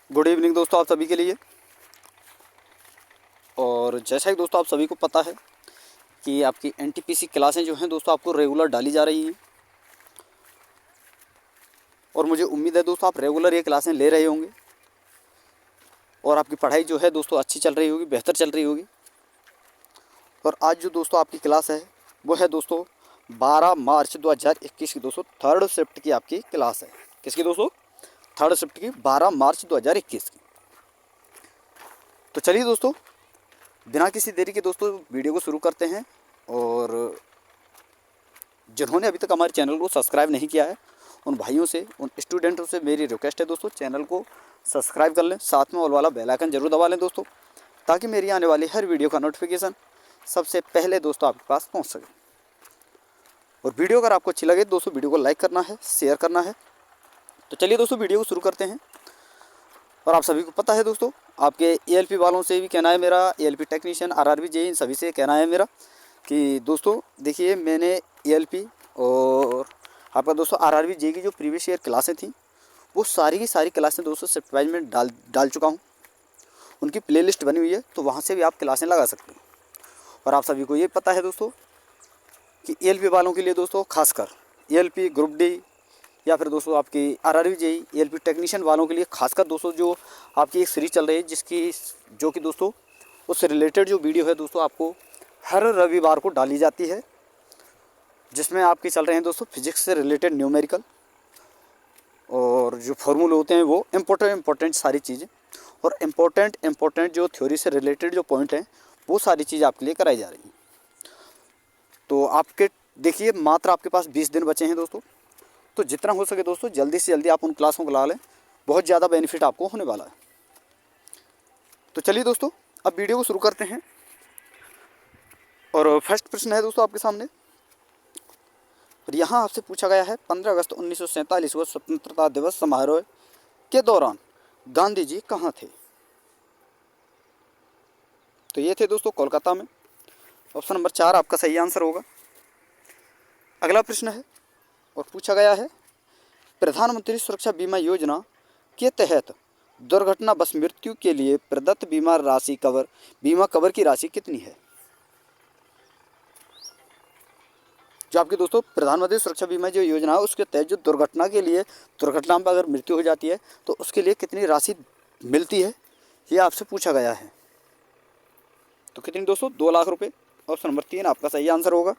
Good evening दोस्तों आप सभी के लिए। और जैसा कि दोस्तों आप सभी को पता है कि आपकी एनटीपीसी क्लासें जो हैं दोस्तों आपको रेगुलर डाली जा रही हैं, और मुझे उम्मीद है दोस्तों आप रेगुलर ये क्लासें ले रहे होंगे और आपकी पढ़ाई जो है दोस्तों अच्छी चल रही होगी, बेहतर चल रही होगी। और आज जो दोस्तों आपकी क्लास है वो है दोस्तों 12 मार्च 2021 की दोस्तों थर्ड शिफ्ट की आपकी क्लास है। किसकी दोस्तों? थर्ड शिफ्ट की 12 मार्च 2021 की। तो चलिए दोस्तों बिना किसी देरी के दोस्तों वीडियो को शुरू करते हैं। और जिन्होंने अभी तक हमारे चैनल को सब्सक्राइब नहीं किया है उन भाइयों से, उन स्टूडेंटों से मेरी रिक्वेस्ट है दोस्तों, चैनल को सब्सक्राइब कर लें, साथ में ऑल वाला बेल आइकन जरूर दबा लें दोस्तों, ताकि मेरी आने वाली हर वीडियो का नोटिफिकेशन सबसे पहले दोस्तों आपके पास पहुंच सके। और वीडियो अगर आपको अच्छी लगे दोस्तों वीडियो को लाइक करना है, शेयर करना है। तो चलिए दोस्तों वीडियो को शुरू करते हैं। और आप सभी को पता है दोस्तों, आपके एएलपी वालों से भी कहना है मेरा, एएलपी टेक्नीशियन, आरआरबी जेई, इन सभी से कहना है मेरा कि दोस्तों देखिए मैंने एएलपी और आपका दोस्तों आरआरबी जेई की जो प्रीवियस ईयर क्लासें थी वो सारी की सारी क्लासें दोस्तों शिफ्ट वाइज में डाल चुका हूँ। उनकी प्लेलिस्ट बनी हुई है, तो वहाँ से भी आप क्लासें लगा सकते हैं। और आप सभी को ये पता है दोस्तों कि एएलपी वालों के लिए दोस्तों खासकर एएलपी ग्रुप डी या फिर दोस्तों आपकी आरआरबी जेई एएलपी टेक्नीशियन वालों के लिए खासकर दोस्तों जो आपकी एक सीरीज चल रही है जिसकी जो कि दोस्तों उससे रिलेटेड जो वीडियो है दोस्तों आपको हर रविवार को डाली जाती है, जिसमें आपके चल रहे हैं दोस्तों फिजिक्स से रिलेटेड न्यूमेरिकल और जो फॉर्मूले होते हैं वो इम्पोर्टेंट सारी चीज़ें, और इम्पोर्टेंट जो थ्योरी से रिलेटेड जो पॉइंट हैं वो सारी चीज़ें आपके लिए कराई जा रही हैं। तो आपके देखिए मात्र आपके पास 20 दिन बचे हैं दोस्तों, तो जितना हो सके दोस्तों जल्दी से जल्दी आप उन क्लासों को ला लें, बहुत ज़्यादा बेनिफिट आपको होने वाला है। तो चलिए दोस्तों अब वीडियो को शुरू करते हैं। और फर्स्ट प्रश्न है दोस्तों आपके सामने, और यहाँ आपसे पूछा गया है 15 अगस्त 1947 व स्वतंत्रता दिवस समारोह के दौरान गांधी जी कहाँ थे? तो ये थे दोस्तों कोलकाता में। ऑप्शन नंबर 4 आपका सही आंसर होगा। अगला प्रश्न है और पूछा गया है प्रधानमंत्री सुरक्षा बीमा योजना के तहत दुर्घटना बस मृत्यु के लिए प्रदत्त बीमा कवर की राशि कितनी है? जो आपकी दोस्तों प्रधानमंत्री सुरक्षा बीमा जो योजना है उसके तहत जो दुर्घटना के लिए, दुर्घटना में अगर मृत्यु हो जाती है तो उसके लिए कितनी राशि मिलती है, ये आपसे पूछा गया है। तो कितनी दोस्तों? 2 लाख रुपए। ऑप्शन नंबर 3 आपका सही आंसर होगा।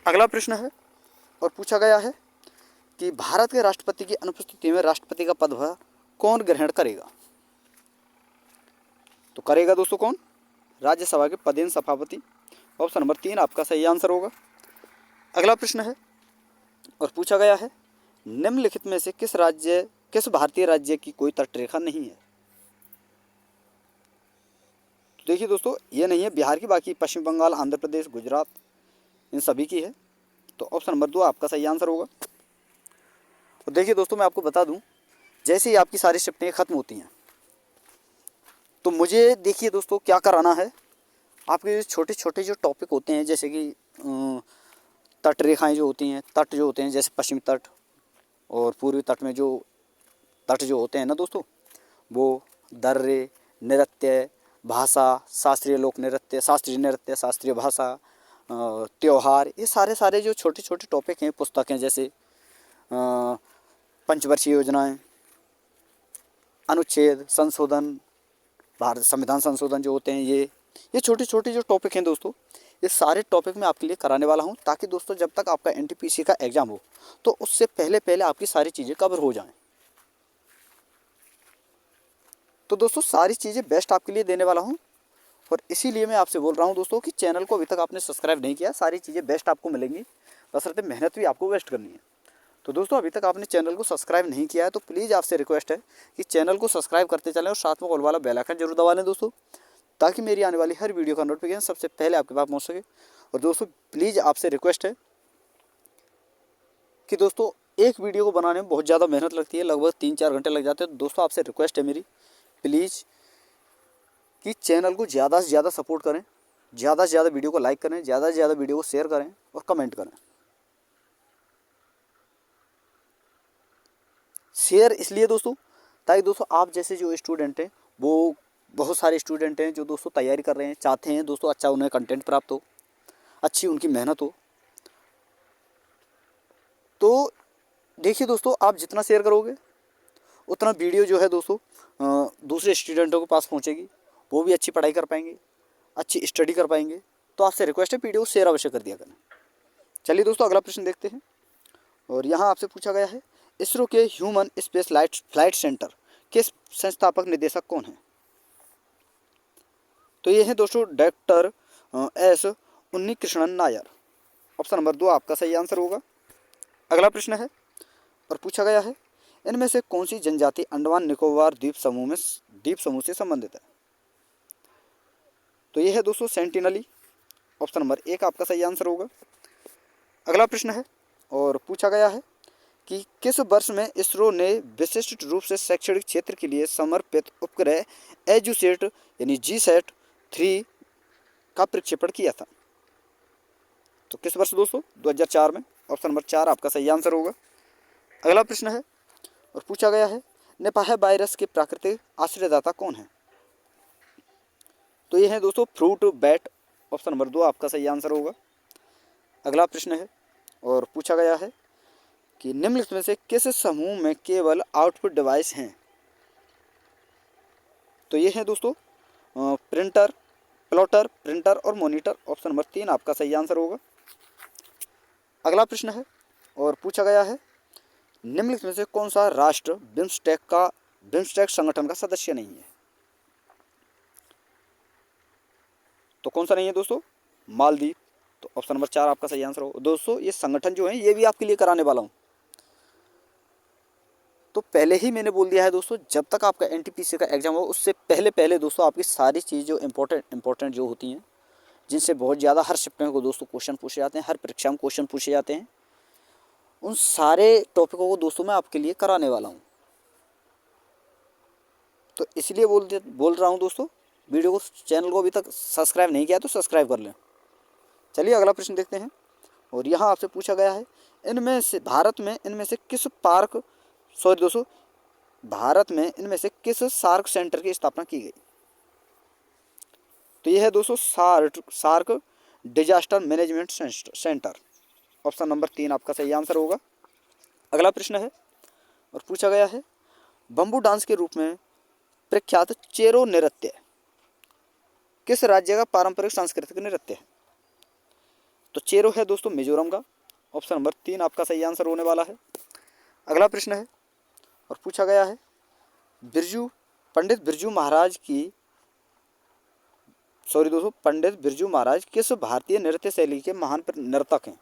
अगला प्रश्न है और पूछा गया है कि भारत के राष्ट्रपति की अनुपस्थिति में राष्ट्रपति का पदभार कौन ग्रहण करेगा? तो करेगा दोस्तों कौन? राज्यसभा के पदेन सभापति। ऑप्शन नंबर 3 आपका सही आंसर होगा। अगला प्रश्न है और पूछा गया है निम्नलिखित में से किस भारतीय राज्य की कोई तटरेखा नहीं है? तो देखिए दोस्तों ये नहीं है बिहार की, बाकी पश्चिम बंगाल, आंध्र प्रदेश, गुजरात, इन सभी की है। तो ऑप्शन नंबर 2 आपका सही आंसर होगा। तो देखिए दोस्तों मैं आपको बता दूं, जैसे ही आपकी सारी शिफ्टें ख़त्म होती हैं तो मुझे देखिए दोस्तों क्या कराना है, आपके छोटे छोटे जो टॉपिक होते हैं जैसे कि तट रेखाएँ जो होती हैं, तट जो होते हैं जैसे पश्चिमी तट और पूर्वी तट में जो तट जो होते हैं ना दोस्तों, वो दर्रे, नृत्य, भाषा, शास्त्रीय लोक नृत्य, शास्त्रीय नृत्य, शास्त्रीय भाषा, त्योहार, ये सारे जो छोटे छोटे टॉपिक हैं, पुस्तकें जैसे पंचवर्षीय योजनाएं, अनुच्छेद संशोधन, भारत संविधान संशोधन जो होते हैं, ये छोटे छोटे जो टॉपिक हैं दोस्तों, ये सारे टॉपिक मैं आपके लिए कराने वाला हूं, ताकि दोस्तों जब तक आपका एनटीपीसी का एग्ज़ाम हो तो उससे पहले आपकी सारी चीज़ें कवर हो जाएं। तो दोस्तों सारी चीज़ें बेस्ट आपके लिए देने वाला हूं, और इसीलिए मैं आपसे बोल रहा हूं दोस्तों कि चैनल को अभी तक आपने सब्सक्राइब नहीं किया, सारी चीज़ें बेस्ट आपको मिलेंगी, बशर्ते मेहनत भी आपको वेस्ट करनी है। तो दोस्तों अभी तक आपने चैनल को सब्सक्राइब नहीं किया है तो प्लीज़ आपसे रिक्वेस्ट है कि चैनल को सब्सक्राइब करते चलें और साथ में ऑल वाला बेल आइकन जरूर दबा लें दोस्तों, ताकि मेरी आने वाली हर वीडियो का नोटिफिकेशन सबसे पहले आपके पास पहुँच सके। और दोस्तों प्लीज़ आपसे रिक्वेस्ट है कि दोस्तों एक वीडियो को बनाने में बहुत ज़्यादा मेहनत लगती है, लगभग 3-4 घंटे लग जाते हैं। तो दोस्तों आपसे रिक्वेस्ट है मेरी प्लीज़ कि चैनल को ज़्यादा से ज़्यादा सपोर्ट करें, ज़्यादा से ज़्यादा वीडियो को लाइक करें, ज़्यादा से ज़्यादा वीडियो को शेयर करें और कमेंट करें। शेयर इसलिए दोस्तों ताकि दोस्तों आप जैसे जो स्टूडेंट हैं, वो बहुत सारे स्टूडेंट हैं जो दोस्तों तैयारी कर रहे हैं, चाहते हैं दोस्तों अच्छा उन्हें कंटेंट प्राप्त हो, अच्छी उनकी मेहनत हो। तो देखिए दोस्तों, आप जितना शेयर करोगे उतना वीडियो जो है दोस्तों दूसरे स्टूडेंटों के पास पहुंचेगी, वो भी अच्छी पढ़ाई कर पाएंगे, अच्छी स्टडी कर पाएंगे। तो आपसे रिक्वेस्ट है वीडियो शेयर अवश्य कर दिया करें। चलिए दोस्तों, अगला प्रश्न देखते हैं। और यहाँ आपसे पूछा गया है, इसरो के ह्यूमन स्पेस फ्लाइट सेंटर के संस्थापक निदेशक कौन है? तो ये है दोस्तों doctor S Unnikrishnan Nair. Option number 2 आपका सही आंसर होगा। अगला प्रश्न है और पूछा गया है, इनमें से कौन सी जनजाति अंडमान निकोबार द्वीप समूह से संबंधित है? तो ये है दोस्तों सेंटिनली। ऑप्शन नंबर 1 आपका सही आंसर होगा। अगला प्रश्न है और पूछा गया है कि किस वर्ष में इसरो ने विशिष्ट रूप से शैक्षणिक क्षेत्र के लिए समर्पित उपग्रह एजुसेट यानी जीसैट 3 का प्रक्षेपण किया था? तो किस वर्ष दोस्तों? 2004 में। ऑप्शन नंबर 4 आपका सही आंसर होगा। अगला प्रश्न है और पूछा गया है, निपाह वायरस के प्राकृतिक आश्रयदाता कौन है? तो ये है दोस्तों फ्रूट बैट। ऑप्शन नंबर 2 आपका सही आंसर होगा। अगला प्रश्न है और पूछा गया है कि निम्नलिखित में से किस समूह में केवल आउटपुट डिवाइस हैं? तो ये है दोस्तों प्रिंटर, प्लॉटर, प्रिंटर और मॉनिटर। ऑप्शन नंबर 3 आपका सही आंसर होगा। अगला प्रश्न है और पूछा गया है, निम्नलिखित में से कौन सा राष्ट्र बिम्स्टेक संगठन का सदस्य नहीं है? तो कौन सा नहीं है दोस्तों? मालदीव। तो ऑप्शन नंबर 4 आपका सही आंसर होगा। दोस्तों ये संगठन जो है ये भी आपके लिए कराने वाला हूँ। तो पहले ही मैंने बोल दिया है दोस्तों, जब तक आपका एनटीपीसी का एग्जाम हो उससे पहले दोस्तों आपकी सारी चीज़ जो इंपॉर्टेंट जो होती हैं, जिनसे बहुत ज़्यादा हर शिफ्ट में को दोस्तों क्वेश्चन पूछे जाते हैं, हर परीक्षा में क्वेश्चन पूछे जाते हैं, उन सारे टॉपिकों को दोस्तों मैं आपके लिए कराने वाला हूँ। तो इसलिए बोल रहा हूँ दोस्तों, वीडियो को, चैनल को अभी तक सब्सक्राइब नहीं किया तो सब्सक्राइब कर लें। चलिए अगला प्रश्न देखते हैं और यहाँ आपसे पूछा गया है, भारत में इनमें से किस सार्क सेंटर की स्थापना की गई? तो यह है दोस्तों SAARC disaster management centre. Option number 3 आपका सही आंसर होगा। अगला प्रश्न है और पूछा गया है, बम्बू डांस के रूप में प्रख्यात चेरो नृत्य किस राज्य का पारंपरिक सांस्कृतिक नृत्य है? तो चेरो है दोस्तों मिजोरम का। ऑप्शन नंबर 3 आपका सही आंसर होने वाला है। अगला प्रश्न है और पूछा गया है, पंडित बिरजू महाराज किस भारतीय नृत्य शैली के महान नर्तक हैं?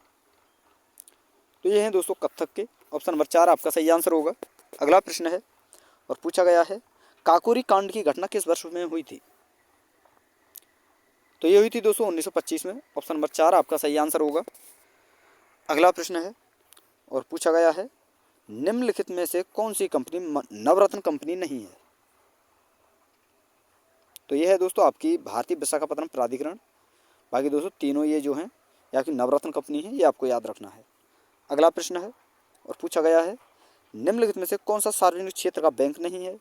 तो ये हैं दोस्तों कथक के। ऑप्शन नंबर 4 आपका सही आंसर होगा। अगला प्रश्न है और पूछा गया है, काकोरी कांड की घटना किस वर्ष में हुई थी? तो ये हुई थी दोस्तों 1925 में। ऑप्शन नंबर 4 आपका सही आंसर होगा। अगला प्रश्न है और पूछा गया है, निम्नलिखित में से कौन सी कंपनी नवरत्न कंपनी नहीं है? तो ये है दोस्तों आपकी भारतीय विशाखापत्तनम प्राधिकरण। बाकी दोस्तों तीनों ये जो हैं ये आपकी नवरत्न कंपनी है, ये आपको याद रखना है। अगला प्रश्न है और पूछा गया है, निम्नलिखित में से कौन सा सार्वजनिक क्षेत्र का बैंक नहीं है?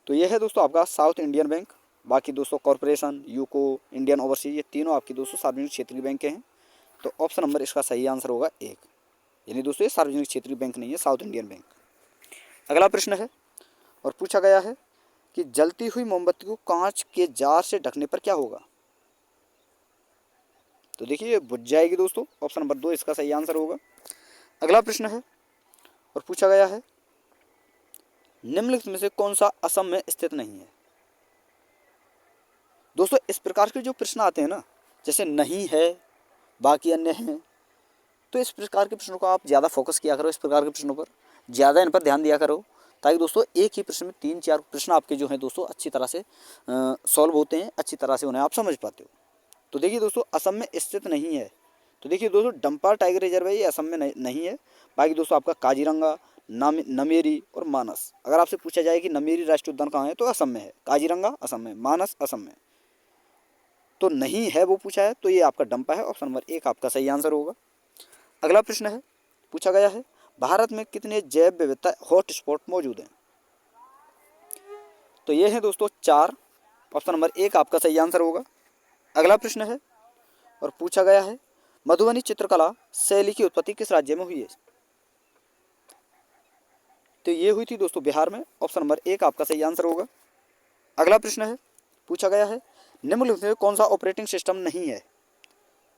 तो यह है दोस्तों आपका साउथ इंडियन बैंक। बाकी दोस्तों कॉर्पोरेशन, यूको, इंडियन ओवरसीज, ये तीनों आपकी दोस्तों सार्वजनिक क्षेत्र की बैंक हैं। तो ऑप्शन नंबर इसका सही आंसर होगा 1, यानी दोस्तों ये सार्वजनिक क्षेत्र की बैंक नहीं है, साउथ इंडियन बैंक। अगला प्रश्न है और पूछा गया है कि जलती हुई मोमबत्ती को कांच के जार से ढकने पर क्या होगा? तो देखिए ये बुझ जाएगी दोस्तों। ऑप्शन नंबर 2 इसका सही आंसर होगा। अगला प्रश्न है और पूछा गया है, निम्नलिखित में से कौन सा असम में स्थित नहीं है? दोस्तों इस प्रकार के जो प्रश्न आते हैं ना, जैसे नहीं है बाकी अन्य हैं, तो इस प्रकार के प्रश्नों को आप ज़्यादा फोकस किया करो, इस प्रकार के प्रश्नों पर ज़्यादा इन पर ध्यान दिया करो, ताकि दोस्तों एक ही प्रश्न में 3-4 प्रश्न आपके जो हैं दोस्तों अच्छी तरह से सॉल्व होते हैं, अच्छी तरह से उन्हें आप समझ पाते हो। तो देखिए दोस्तों असम में स्थित नहीं है। तो देखिए दोस्तों डंपा टाइगर रिजर्व है, ये असम में नहीं है। बाकी दोस्तों आपका काजीरंगा, नमेरी और मानस। अगर आपसे पूछा जाए कि नमेरी राष्ट्रीय उद्यान कहाँ है, तो असम में है। काजीरंगा असम में, मानस असम में। तो नहीं है वो पूछा है, तो ये आपका डंपा है। ऑप्शन नंबर 1 आपका सही आंसर होगा। अगला प्रश्न है पूछा गया है, भारत में कितने जैव विविधता हॉटस्पॉट मौजूद हैं? तो ये है दोस्तों 4। ऑप्शन नंबर 1 आपका सही आंसर होगा। अगला प्रश्न है और पूछा गया है, मधुबनी चित्रकला शैली की उत्पत्ति किस राज्य में हुई है? तो ये हुई थी दोस्तों बिहार में। ऑप्शन नंबर 1 आपका सही आंसर होगा। अगला प्रश्न है, पूछा गया है, निम्नलिखित में कौन सा ऑपरेटिंग सिस्टम नहीं है?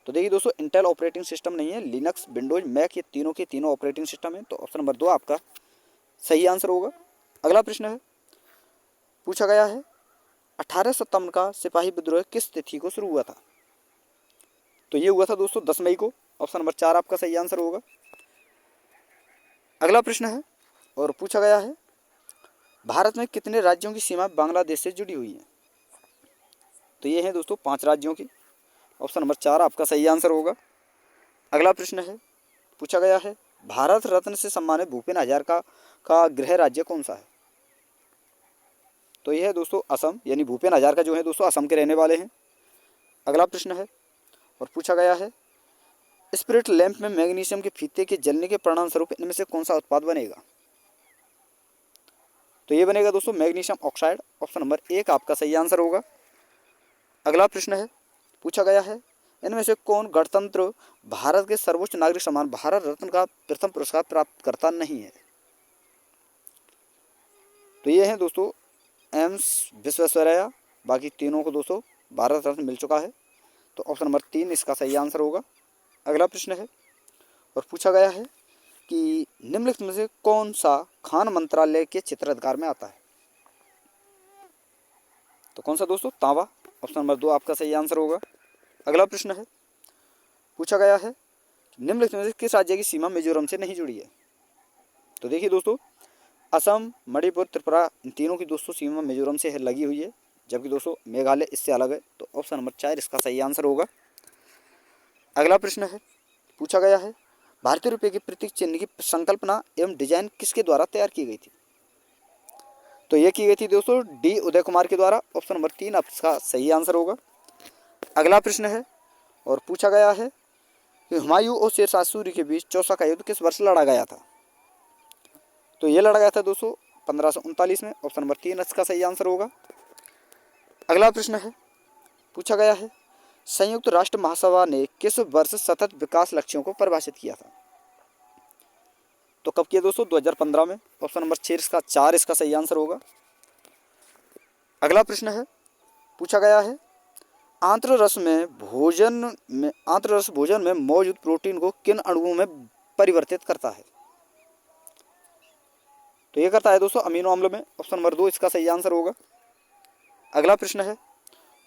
तो देखिए दोस्तों, इंटेल ऑपरेटिंग सिस्टम नहीं है, लिनक्स, विंडोज, मैक, ये तीनों के तीनों ऑपरेटिंग सिस्टम है। तो ऑप्शन नंबर 2 आपका सही आंसर होगा। अगला प्रश्न है, पूछा गया है, 1857 का सिपाही विद्रोह किस तिथि को शुरू हुआ था? तो ये हुआ था दोस्तों 10 मई को। ऑप्शन नंबर 4 आपका सही आंसर होगा। अगला प्रश्न है और पूछा गया है, भारत में कितने राज्यों की सीमा बांग्लादेश से जुड़ी हुई है? तो ये है दोस्तों 5 राज्यों की। ऑप्शन नंबर 4 आपका सही आंसर होगा। अगला प्रश्न है, पूछा गया है, भारत रत्न से सम्मानित भूपेन हजारिका का गृह राज्य कौन सा है? तो यह है दोस्तों असम, यानी भूपेन हजारिका जो है दोस्तों असम के रहने वाले हैं। अगला प्रश्न है और पूछा गया है, स्पिरिट लैंप में मैग्नीशियम के फीते के जलने के परिणाम स्वरूप इनमें से कौन सा उत्पाद बनेगा? तो ये बनेगा दोस्तों मैग्नीशियम ऑक्साइड। ऑप्शन नंबर 1 आपका सही आंसर होगा। अगला प्रश्न है, पूछा गया है, इनमें से कौन गणतंत्र भारत के सर्वोच्च नागरिक सम्मान भारत रत्न का प्रथम पुरस्कार प्राप्त करता नहीं है? तो ये है दोस्तों एम्स विश्वेश्वरैया, बाकी तीनों को दोस्तों भारत रत्न मिल चुका है। तो ऑप्शन नंबर 3 इसका सही आंसर होगा। अगला प्रश्न है और पूछा गया है कि निम्नलिखित में से कौन सा खान मंत्रालय के क्षेत्राधिकार में आता है? तो कौन सा दोस्तों? तांबा। ऑप्शन नंबर 2 आपका सही आंसर होगा। अगला प्रश्न है, पूछा गया है, निम्नलिखित में से किस राज्य की सीमा मिजोरम से नहीं जुड़ी है? तो देखिए दोस्तों, असम, मणिपुर, त्रिपुरा, इन तीनों की दोस्तों सीमा मिजोरम से लगी हुई है, जबकि दोस्तों मेघालय इससे अलग है। तो ऑप्शन नंबर 4 इसका सही आंसर होगा। अगला प्रश्न है, पूछा गया है, भारतीय रुपये के प्रतीक चिन्ह की संकल्पना एवं डिजाइन किसके द्वारा तैयार की गई थी? तो ये की गई थी दोस्तों डी उदय कुमार के द्वारा। ऑप्शन नंबर 3 आपका सही आंसर होगा। अगला प्रश्न है और पूछा गया है कि हुमायूं और शेरशाह सूरी के बीच चौसा का युद्ध किस वर्ष लड़ा गया था? तो ये लड़ा गया था दोस्तों 1539 में। ऑप्शन नंबर 3 इसका सही आंसर होगा। अगला प्रश्न है, पूछा गया है, संयुक्त राष्ट्र महासभा ने किस वर्ष सतत विकास लक्ष्यों को परिभाषित किया था? तो कब किया दोस्तों? 2015 में। ऑप्शन नंबर 4 इसका सही आंसर होगा। अगला प्रश्न है, पूछा गया है, आंत्ररस भोजन में मौजूद प्रोटीन को किन अणुओं में परिवर्तित करता है? तो ये करता है दोस्तों अमीनो अम्ल में। ऑप्शन नंबर 2 इसका सही आंसर होगा। अगला प्रश्न है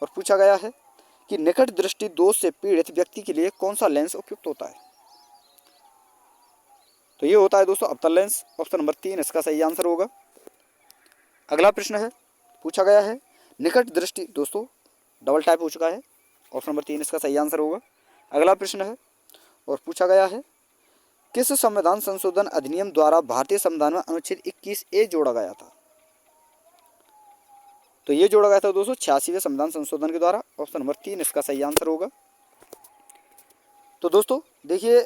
और पूछा गया है कि निकट दृष्टि दोष से पीड़ित व्यक्ति के लिए कौन सा लेंस उपयुक्त होता है? तो ये होता है दोस्तों अवतल लेंस। ऑप्शन नंबर 3 इसका सही आंसर होगा। अगला प्रश्न है, पूछा गया है, निकट दृष्टि दोस्तों डबल टाइप हो चुका है। ऑप्शन नंबर 3 इसका सही आंसर होगा। अगला प्रश्न है और पूछा गया है, किस संविधान संशोधन अधिनियम द्वारा भारतीय संविधान में अनुच्छेद 21A जोड़ा गया था? तो ये जोड़ा गया था दोस्तों 86वें संविधान संशोधन के द्वारा। ऑप्शन नंबर 3 इसका सही आंसर होगा। तो दोस्तों देखिए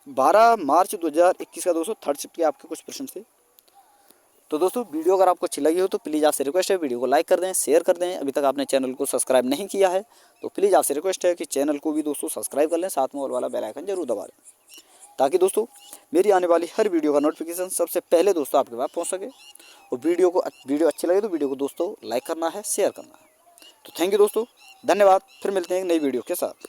12 मार्च 2021 का दोस्तों थर्ड शिफ्ट के आपके कुछ प्रश्न थे। तो दोस्तों वीडियो अगर आपको अच्छी लगी हो तो प्लीज़ आपसे रिक्वेस्ट है वीडियो को लाइक कर दें, शेयर कर दें। अभी तक आपने चैनल को सब्सक्राइब नहीं किया है तो प्लीज़ आपसे रिक्वेस्ट है कि चैनल को भी दोस्तों सब्सक्राइब कर लें, साथ में ऑल वाला बेल आइकन जरूर दबा लें, ताकि दोस्तों मेरी आने वाली हर वीडियो का नोटिफिकेशन सबसे पहले दोस्तों आपके पास पहुँच सके। और वीडियो अच्छी लगे तो वीडियो को दोस्तों लाइक करना है, शेयर करना है। तो थैंक यू दोस्तों, धन्यवाद। फिर मिलते हैं एक नई वीडियो के साथ।